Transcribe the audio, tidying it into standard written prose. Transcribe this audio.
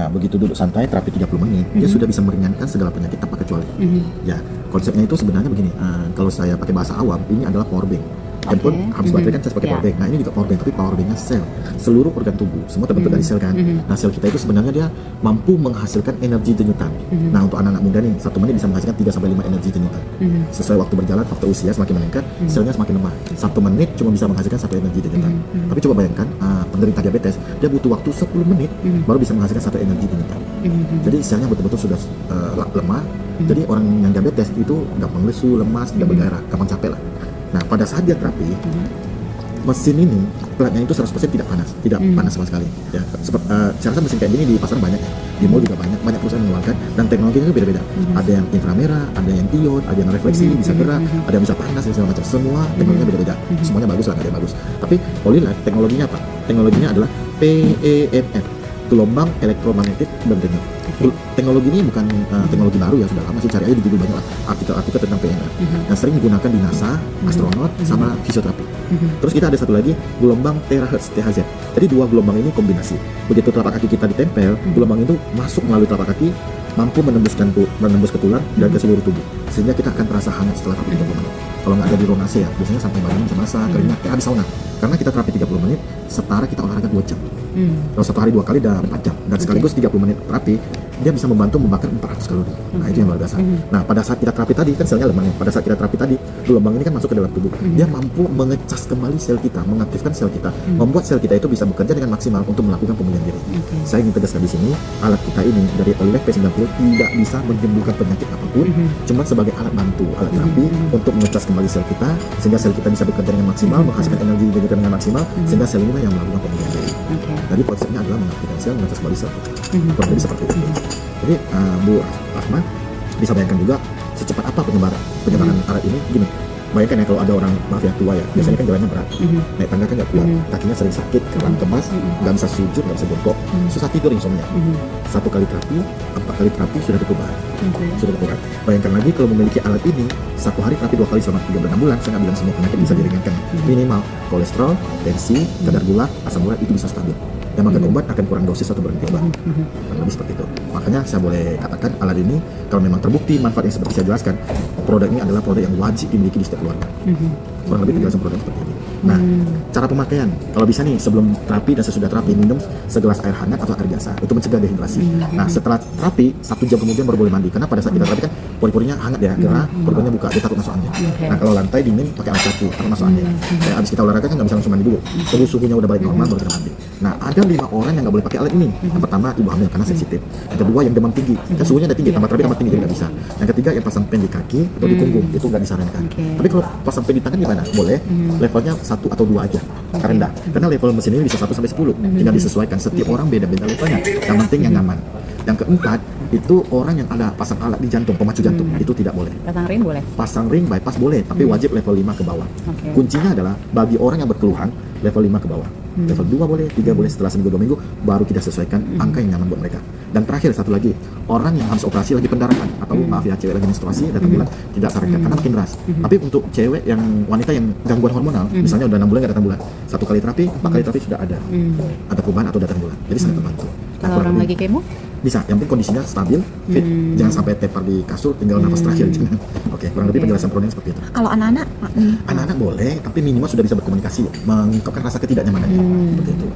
Nah, begitu duduk santai terapi 30 menit, dia sudah bisa meringankan segala penyakit tanpa kecuali. Ya, konsepnya itu sebenarnya begini, kalau saya pakai bahasa awam, ini adalah power bank. Handphone habis baterai kan saya pakai power bank. Nah, ini juga power bank, tapi power banknya sel. Seluruh organ tubuh, semua terbentuk dari sel kan. Nah, sel kita itu sebenarnya dia mampu menghasilkan energi denyutan. Nah, untuk anak-anak muda nih, 1 menit bisa menghasilkan 3-5 energi denyutan. Sesuai waktu berjalan, faktor usia semakin meningkat, selnya semakin lemah. 1 menit cuma bisa menghasilkan 1 energi denyutan. Tapi coba bayangkan, penderita diabetes, dia butuh waktu 10 menit baru bisa menghasilkan 1 energi denyutan. Jadi selnya betul-betul sudah lemah. Jadi orang yang diabetes itu gampang lesu, lemas, tidak bergairah, gampang capek lah. Nah, pada saat dia terapi, mesin ini platnya itu 100% tidak panas, tidak panas sama sekali. Ya, saya rasa mesin kayak gini di pasar banyak, di mall juga banyak perusahaan mengeluarkan, dan teknologinya itu beda-beda. Ada yang inframerah, ada yang ion, ada yang refleksi, bisa gerak, ada yang bisa panas, dan segala macam. Semua teknologinya beda-beda. Semuanya bagus lah, nggak ada yang bagus. Tapi Polylife teknologinya apa? Teknologinya adalah PEMF, gelombang elektromagnetik berdenyut. Teknologi ini bukan teknologi baru ya, sudah lama sih, cari aja di Google banyak artikel-artikel tentang PNF. Yang sering digunakan di NASA, astronot, sama fisioterapi. Terus kita ada satu lagi, gelombang terahertz THZ. Jadi 2 gelombang ini kombinasi. Begitu telapak kaki kita ditempel, gelombang itu masuk melalui telapak kaki, mampu menembus ke tulang dan ke seluruh tubuh, sehingga kita akan terasa hangat setelah terapi 30 menit. Kalau nggak ada di ruang AC ya, biasanya sampai badan bisa basah, keringat, kayak habis sauna. Karena kita terapi 30 menit, setara kita olahraga 2 jam. Kalau 1 hari 2 kali udah 4 jam. Dan sekaligus 30 menit terapi, dia bisa membantu membakar 400 kalori. Nah, itu yang luar biasa. Nah, pada saat kita terapi tadi, kan selnya lemah nih. Pada saat kita terapi tadi, gelombang ini kan masuk ke dalam tubuh. Dia mampu mengecas kembali sel kita, mengaktifkan sel kita, membuat sel kita itu bisa bekerja dengan maksimal untuk melakukan pemulihan diri. Saya ingin tegaskan di sini, alat kita ini dari Polylife P90 tidak bisa menyembuhkan penyakit apapun, cuma sebagai alat bantu, alat terapi untuk mengecas kembali sel kita, sehingga sel kita bisa bekerja dengan maksimal, menghasilkan energi dengan maksimal, sehingga sel ini yang melakukan pemulihan diri. Jadi konsepnya adalah mengaktifkan sel, mengecas kembali sel kita. Kurang lebih seperti itu. Jadi Bu Asma bisa bayangkan juga secepat apa penyebaran alat ini. Gini, bayangkan ya kalau ada orang, maaf ya, tua ya, biasanya kan jalannya berat, naik tangga kan nggak kuat, kakinya sering sakit, kram kemas, nggak bisa sujud, nggak bisa jongkok, susah tidur, insomnia. 1 kali terapi, 4 kali terapi sudah ada perubahan. Sudah ada perubahan. Bayangkan lagi kalau memiliki alat ini, 1 hari terapi 2 kali selama 3 bulan, saya nggak bilang semua penyakit bisa diringankan. Minimal kolesterol, tensi, kadar gula, asam urat itu bisa stabil. Yang makan obat akan kurang dosis atau berhenti obat. Lebih seperti itu. Makanya saya boleh katakan alat ini kalau memang terbukti manfaatnya seperti saya jelaskan, produk ini adalah produk yang wajib dimiliki di setiap keluarga. Kurang lebih penjelasan produk seperti ini. Nah, cara pemakaian, kalau bisa nih sebelum terapi dan sesudah terapi minum segelas air hangat atau air biasa, itu mencegah dehidrasi. Nah, setelah terapi 1 jam kemudian baru boleh mandi, karena pada saat kita terapi kan pori-porinya hangat ya, gerah, pori-porinya buka, dia takut masuk angin. Nah, kalau lantai dingin pakai alas kaki, takut masuk angin. Kayak abis kita olahraga kan nggak bisa langsung mandi dulu, suhunya udah balik normal baru kita mandi. Nah, ada 5 orang yang nggak boleh pakai alat ini. Yang pertama, ibu hamil karena sensitif. Yang kedua, yang demam tinggi, kan suhunya udah tinggi, tambah terapi tambah tinggi, jadi nggak bisa. Yang ketiga, yang pasang pen di kaki atau di punggung, itu nggak disarankan. Tapi kalau pasang pen di tangan gimana? Boleh, levelnya 1 atau 2 aja, rendah. Karena level mesin ini bisa 1 sampai 10, tinggal disesuaikan. Setiap orang beda-beda levelnya. Yang penting yang nyaman. Yang keempat, itu orang yang ada pasang alat di jantung, pemacu jantung, itu tidak boleh. Pasang ring boleh? Pasang ring bypass boleh, tapi wajib level 5 ke bawah. Kuncinya adalah bagi orang yang berkeluhan, level 5 ke bawah. Level 2 boleh, 3 boleh, setelah seminggu 2 minggu baru kita sesuaikan angka yang nyaman buat mereka. Dan terakhir satu lagi, orang yang habis operasi lagi pendarahan atau maaf ya, cewek lagi menstruasi datang bulan, tidak sarankan karena makin deras. Tapi untuk cewek yang wanita yang gangguan hormonal, misalnya udah 6 bulan nggak datang bulan, 1 kali terapi, 4 kali terapi sudah ada perubahan atau datang bulan. Jadi sangat membantu. Kalau orang lagi kemo? Bisa, yang penting kondisinya stabil, fit, jangan sampai tepar di kasur, tinggal nafas terakhir. Oke, kurang lebih penjelasan produknya seperti itu. Kalau anak-anak? Anak-anak boleh, tapi minimal sudah bisa berkomunikasi, mengungkapkan rasa ketidaknyamanannya. Seperti itu.